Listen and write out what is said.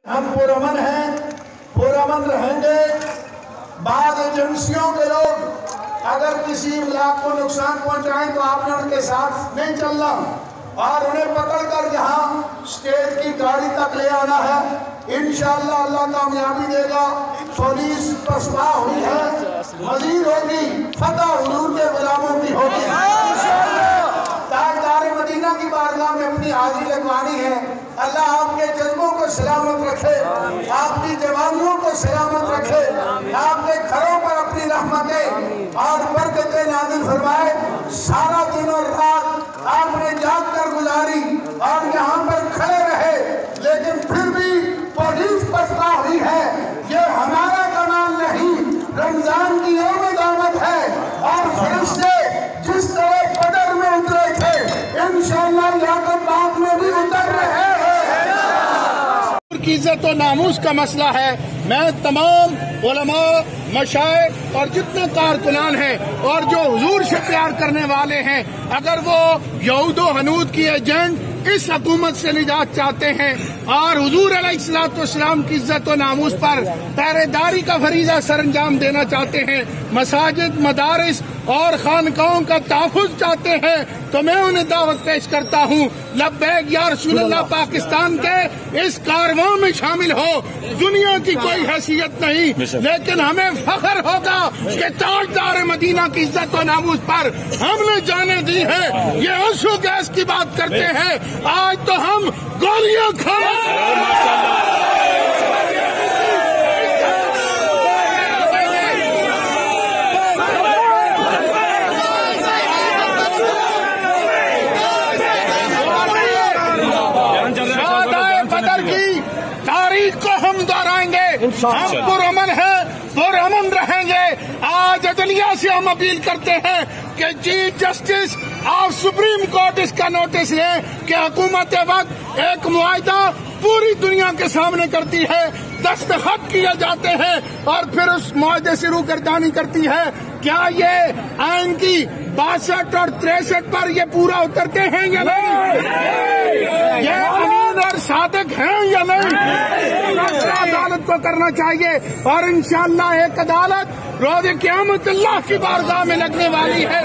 ہم پرامن ہیں، پرامن رہیں گے۔ بعض ایجنسیوں کے لوگ اگر کسی علاقے کو نقصان پہنچائیں تو آپ نے ان کے ساتھ نہیں چلنا اور انہیں پکڑ کر یہاں اسٹیٹ کی گاڑی تک لے آنا ہے۔ انشاءاللہ اللہ کامیابی دے گا۔ پولیس پسپا ہوئی ہے، مزید ہوگی، فتح حضور کے غلاموں کی ہوگی۔ تاجدار مدینہ کی بارگاہ میں اپنی حاضری لگوانی ہے۔ اللہ آپ کے جذبوں کو سلامت رکھے، آپ کی جوانیوں کو سلامت رکھے، آپ کے گھروں پر اپنی رحمتیں اور برکتیں نازل فرمائے۔ سارا دن اور رات آپ نے جاگ کر گزاری اور یہاں پر کھڑے رہے، لیکن پھر بھی پولیس پسپا ہوئی ہے۔ یہ ہمارا کمال نہیں، رمضان کی یوم دعوت ہے اور فرشتے جس طرح بدر میں اترے تھے انشاءاللہ لیاقت بعد میں بھی اتر رہے ہیں۔ کی عزت و ناموس کا مسئلہ ہے۔ میں تمام علماء، مشائخ اور جتنے کارکنان ہیں اور جو حضور سے پیار کرنے والے ہیں، اگر وہ یہود و ہنود کی ایجنٹ اس حکومت سے نجات چاہتے ہیں اور حضور علیہ السلام کی عزت و ناموس پر پہرے داری کا فریضہ سر انجام دینا چاہتے ہیں، مساجد، مدارس اور خانقاہوں کا تحفظ چاہتے ہیں، تو میں انہیں دعوت پیش کرتا ہوں، لبیک یا رسول اللہ، پاکستان کے اس کارواں میں شامل ہو۔ دنیا کی کوئی حیثیت نہیں، لیکن ہمیں فخر ہوگا کہ تاجدار مدینہ کی عزت و ناموس پر ہم نے جانیں دی ہے۔ یہ آنسو گیس کی بات کرتے ہیں، آج تو ہم گولیاں کھانا کو ہم دہرائیں گے۔ ہم پرامن ہیں، پرامن رہیں گے۔ آج عدلیہ سے ہم اپیل کرتے ہیں کہ chief justice of supreme court اس کا نوٹس لیں کہ حکومت وقت ایک معاہدہ پوری دنیا کے سامنے کرتی ہے، دستخط کیے جاتے ہیں اور پھر اس معاہدے سے روگردانی کرتی ہے۔ کیا یہ آئین کی 62 اور 63 پر یہ پورا اترتے ہیں یا نہیں؟ یہ امین اور صادق ہیں یا نہیں؟ عدالت کو کرنا چاہیے اور انشاءاللہ ایک عدالت روز قیامت اللہ کی بارگاہ میں لگنے والی ہے۔